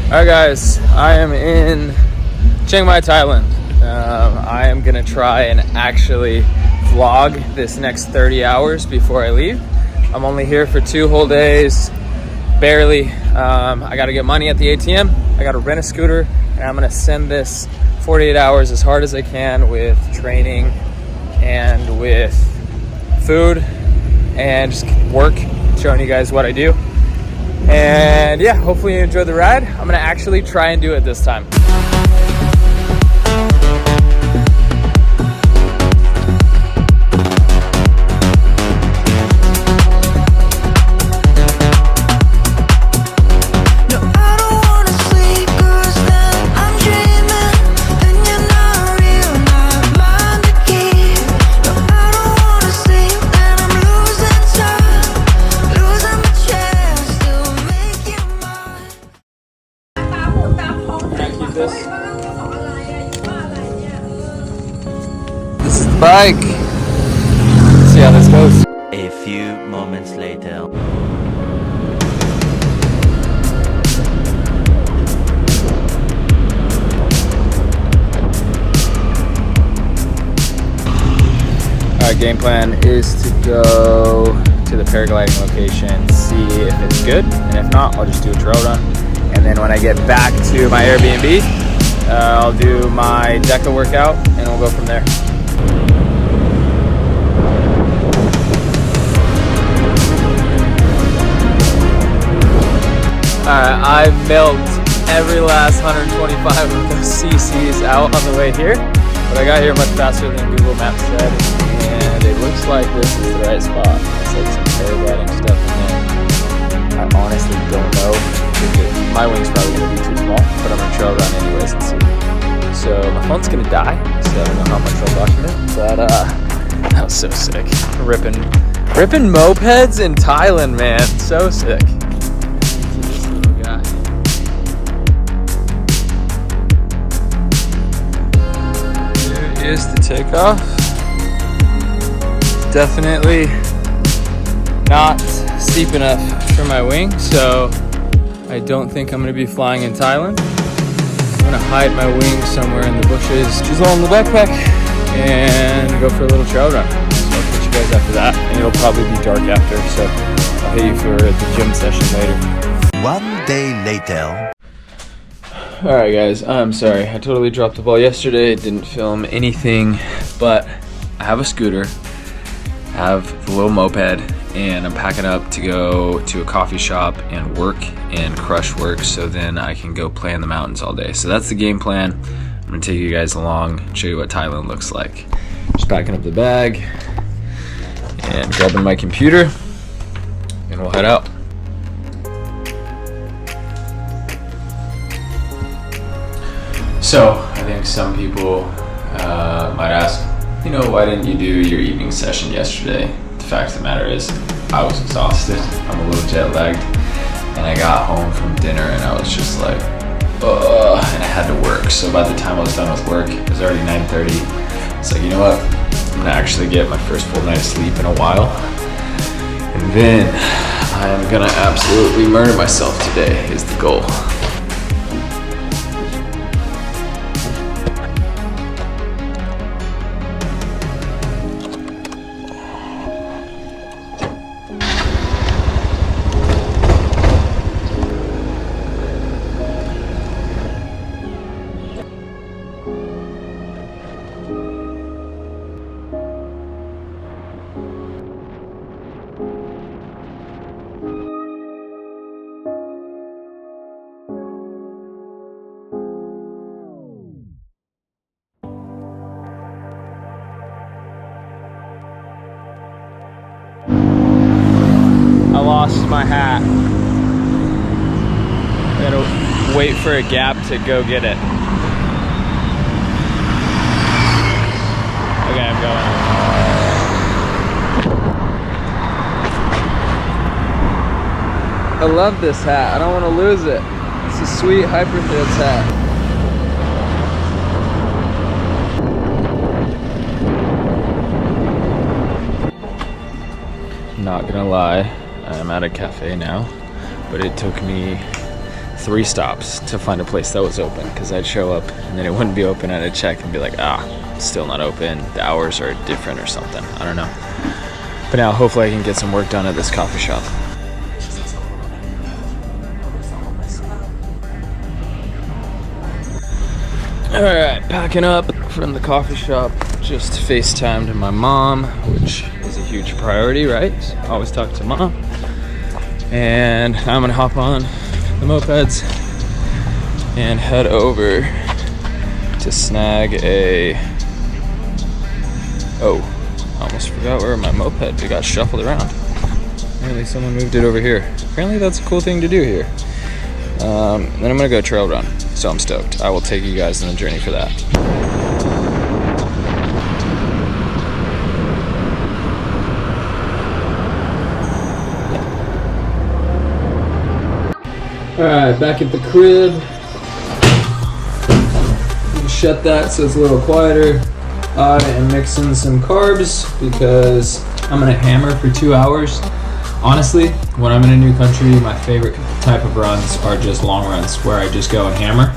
Alright guys, I am in Chiang Mai, Thailand. I am gonna try and actually vlog this next 30 hours before I leave. I'm only here for 2 whole days, barely. I gotta get money at the ATM, I gotta rent a scooter, and I'm gonna send this 48 hours as hard as I can with training and with food and just work, showing you guys what I do. And yeah, hopefully you enjoyed the ride. I'm gonna actually try and do it this time. This is the bike. Let's see how this goes. A few moments later. Alright, game plan is to go to the paragliding location, see if it's good, and if not, I'll just do a trail run. And then when I get back to my Airbnb, I'll do my DECA workout and we'll go from there. Alright, I milked every last 125 of those CCs out on the way here, but I got here much faster than Google Maps said, and it looks like this is the right spot. It's like some paragliding stuff in there. I honestly don't know. My wing's probably going to be too small, but I'm going to trail run anyways and see. So my phone's going to die, so I don't know how much I'll document, but that was so sick. Ripping mopeds in Thailand, man. So sick. This little guy. There is the takeoff. Definitely not steep enough for my wing, so I don't think I'm going to be flying in Thailand. I'm going to hide my wing somewhere in the bushes, just all in the backpack, and go for a little trail run. So I'll catch you guys after that, and it'll probably be dark after, so I'll hit you for the gym session later. 1 day later. Alright guys, I'm sorry, I totally dropped the ball yesterday, didn't film anything, but I have a scooter, I have the little moped, and I'm packing up to go to a coffee shop and work and crush work, so then I can go play in the mountains all day. So that's the game plan. I'm gonna take you guys along and show you what Thailand looks like. Just packing up the bag and grabbing my computer, and we'll head out. So I think some people might ask, you know, why didn't you do your evening session yesterday? The fact of the matter is, I was exhausted. I'm a little jet lagged, and I got home from dinner and I was just like, ugh, and I had to work. So by the time I was done with work, it was already 9:30. It's like, you know what? I'm gonna actually get my first full night of sleep in a while, and then I'm gonna absolutely murder myself today is the goal. I lost my hat. I gotta wait for a gap to go get it. Okay, I'm going. I love this hat. I don't want to lose it. It's a sweet Hyperthreads hat. Not gonna lie, I'm at a cafe now, but it took me 3 stops to find a place that was open, because I'd show up and then it wouldn't be open, and I'd check and be like, still not open, the hours are different or something, I don't know. But now hopefully I can get some work done at this coffee shop. Alright, packing up from the coffee shop. Just FaceTimed my mom, which is a huge priority, right? Always talk to mom. And I'm gonna hop on the mopeds and head over to snag a... Oh, almost forgot where my moped got shuffled around. Apparently someone moved it over here. Apparently that's a cool thing to do here. Then I'm gonna go trail run, so I'm stoked. I will take you guys on the journey for that. Alright, back at the crib. Shut that so it's a little quieter. I am mixing some carbs because I'm gonna hammer for 2 hours. Honestly, when I'm in a new country, my favorite type of runs are just long runs where I just go and hammer.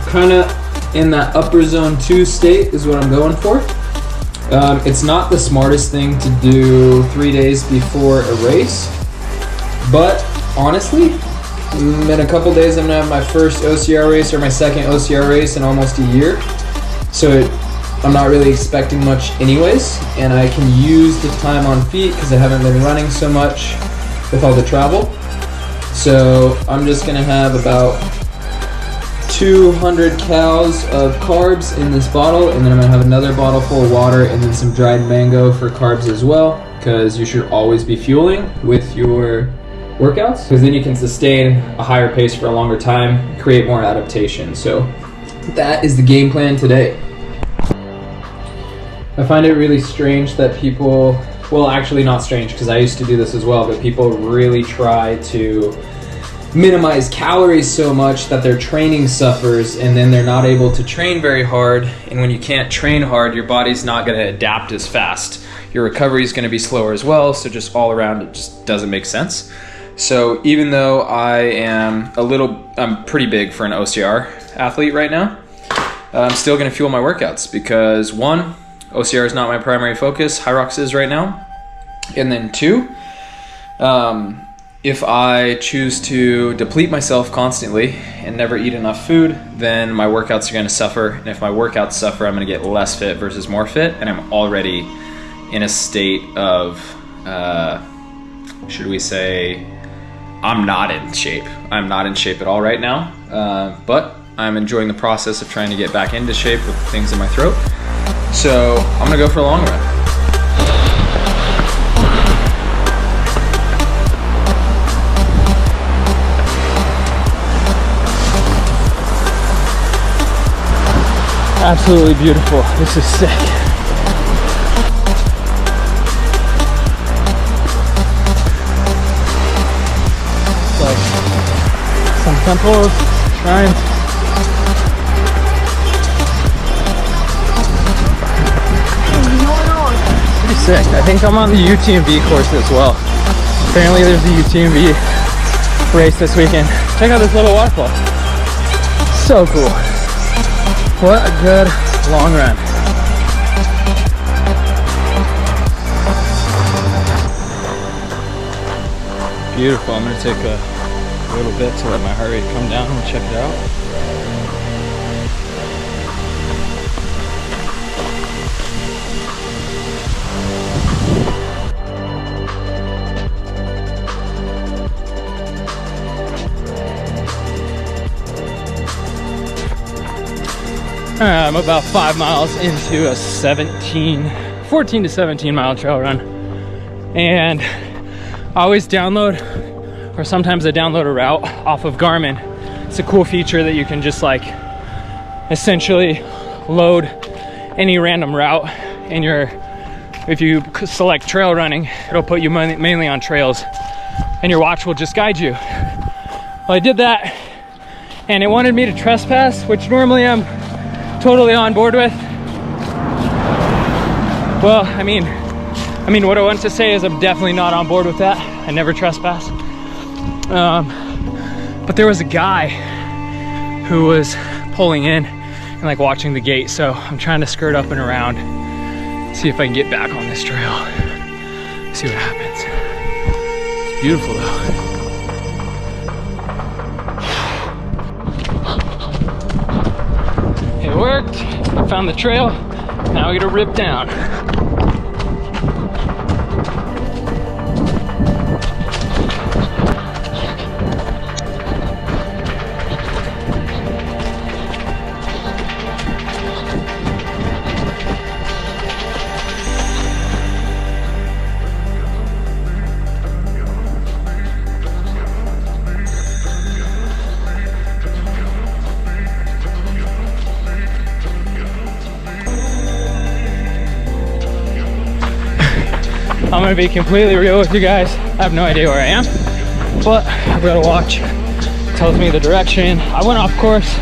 Kind of in that upper zone 2 state is what I'm going for. It's not the smartest thing to do 3 days before a race, but honestly, in a couple days I'm gonna have my first OCR race or my second OCR race in almost a year. So I'm not really expecting much anyways, and I can use the time on feet because I haven't been running so much with all the travel. So I'm just gonna have about 200 calories of carbs in this bottle, and then I'm gonna have another bottle full of water and then some dried mango for carbs as well, because you should always be fueling with your workouts, because then you can sustain a higher pace for a longer time, create more adaptation. So that is the game plan today. I find it really strange that people, well, actually not strange because I used to do this as well, but people really try to minimize calories so much that their training suffers, and then they're not able to train very hard. And when you can't train hard, your body's not going to adapt as fast. Your recovery is going to be slower as well. So just all around, it just doesn't make sense. So even though I'm pretty big for an OCR athlete right now, I'm still going to fuel my workouts because 1, OCR is not my primary focus. Hyrox is right now. And then 2, if I choose to deplete myself constantly and never eat enough food, then my workouts are going to suffer. And if my workouts suffer, I'm going to get less fit versus more fit. And I'm already in a state of, should we say, I'm not in shape. I'm not in shape at all right now. But I'm enjoying the process of trying to get back into shape with things in my throat. So I'm going to go for a long run. Absolutely beautiful. This is sick. It's like some temples, shrines. Pretty sick. I think I'm on the UTMB course as well. Apparently there's a UTMB race this weekend. Check out this little waterfall. So cool. What a good long run. Beautiful. I'm going to take a little bit to let my heart rate come down and check it out. I'm about 5 miles into a 14 to 17 mile trail run, and I always download, or sometimes I download a route off of Garmin. It's a cool feature that you can just like essentially load any random route, and if you select trail running, it'll put you mainly on trails, and your watch will just guide you. Well, I did that, and it wanted me to trespass, which normally I'm totally on board with. Well, I mean, what I want to say is I'm definitely not on board with that. I never trespass. But there was a guy who was pulling in and like watching the gate. So I'm trying to skirt up and around, see if I can get back on this trail, see what happens. It's beautiful though. It worked. I found the trail. Now we gotta rip down. I'm gonna be completely real with you guys. I have no idea where I am, but I've got a watch. It tells me the direction. I went off course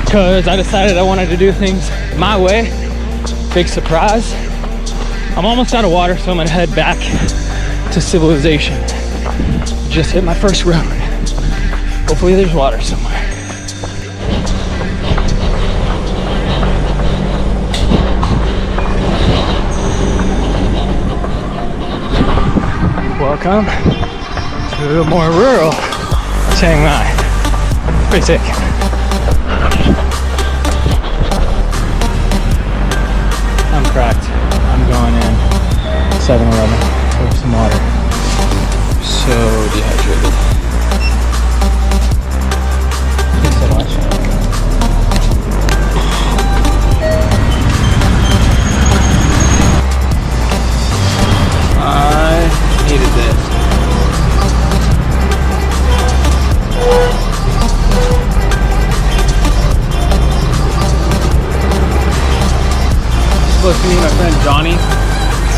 because I decided I wanted to do things my way. Big surprise. I'm almost out of water, so I'm gonna head back to civilization. Just hit my first road. Hopefully there's water somewhere. Welcome to a more rural Chiang Mai. Pretty sick. I'm cracked. I'm going in 7-Eleven for some water. So dehydrated. Thanks so much. I needed this. Supposed to meet my friend Johnny,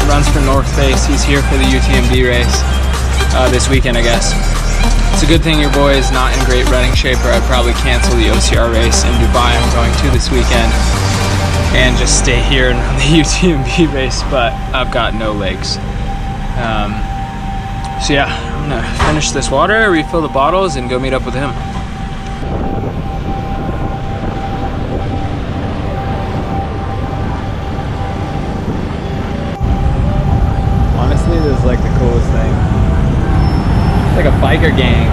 runs for North Face. He's here for the UTMB race this weekend, I guess. It's a good thing your boy is not in great running shape, or I'd probably cancel the OCR race in Dubai I'm going to this weekend and just stay here and run the UTMB race, but I've got no legs. So yeah, I'm gonna finish this water, refill the bottles, and go meet up with him. Honestly, this is like the coolest thing. It's like a biker gang.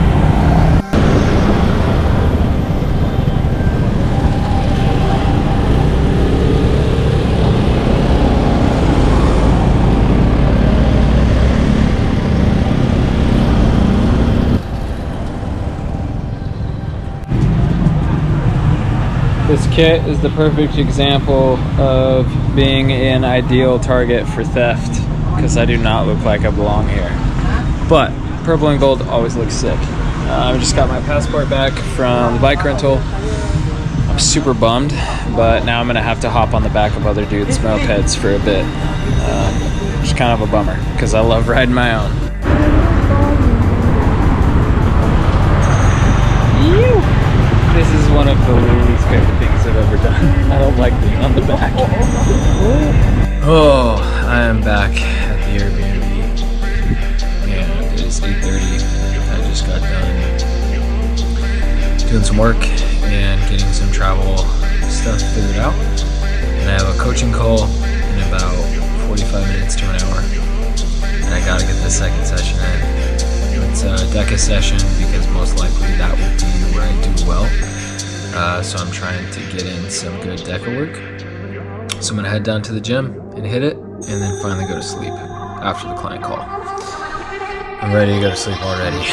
This kit is the perfect example of being an ideal target for theft, because I do not look like I belong here. But purple and gold always looks sick. I just got my passport back from the bike rental. I'm super bummed, but now I'm gonna have to hop on the back of other dudes' mopeds for a bit. Just kind of a bummer, because I love riding my own. This is one of the least favorite things I've ever done. I don't like being on the back. Oh, I am back at the Airbnb. And it is 8:30. I just got done doing some work and getting some travel stuff figured out. And I have a coaching call in about 45 minutes to an hour. And I gotta get the second session in. It's a DECA session because most likely that will be where I do well. So I'm trying to get in some good DECA work. So I'm gonna head down to the gym and hit it, and then finally go to sleep after the client call. I'm ready to go to sleep already.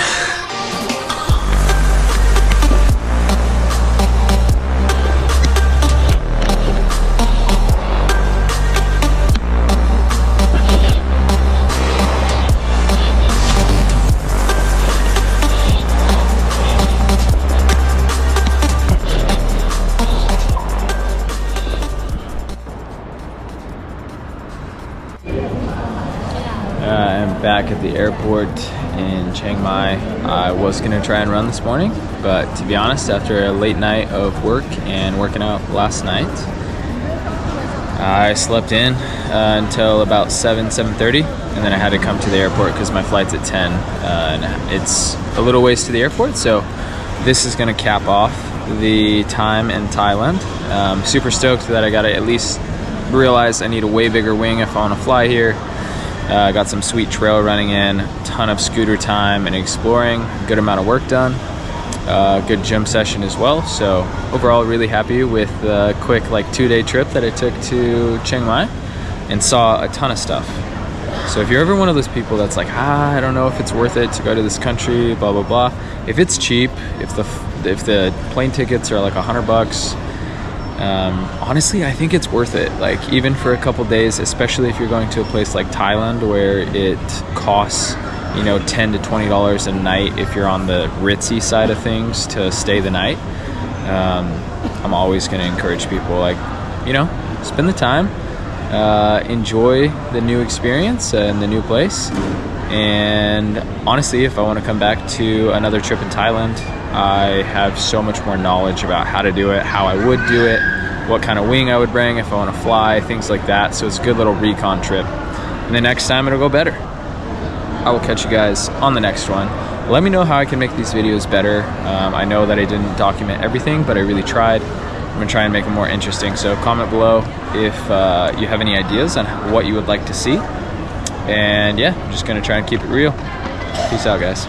I'm back at the airport in Chiang Mai. I was gonna try and run this morning, but to be honest, after a late night of work and working out last night, I slept in until about 7:30, and then I had to come to the airport because my flight's at 10, and it's a little ways to the airport, so this is gonna cap off the time in Thailand. Super stoked that I gotta at least realize I need a way bigger wing if I wanna fly here. Got some sweet trail running in, ton of scooter time and exploring, good amount of work done. Good gym session as well. So overall, really happy with the quick like 2-day trip that I took to Chiang Mai and saw a ton of stuff. So if you're ever one of those people that's like, I don't know if it's worth it to go to this country, blah, blah, blah. If it's cheap, if the plane tickets are like $100, honestly, I think it's worth it. Like even for a couple days, especially if you're going to a place like Thailand where it costs, you know, $10 to $20 a night if you're on the ritzy side of things to stay the night. I'm always going to encourage people, like, you know, spend the time, enjoy the new experience and the new place. And honestly, if I want to come back to another trip in Thailand, I have so much more knowledge about how to do it, how I would do it, what kind of wing I would bring if I want to fly, things like that. So it's a good little recon trip. And the next time it'll go better. I will catch you guys on the next one. Let me know how I can make these videos better. I know that I didn't document everything, but I really tried. I'm gonna try and make them more interesting. So comment below if you have any ideas on what you would like to see. And yeah, I'm just gonna try and keep it real. Peace out, guys.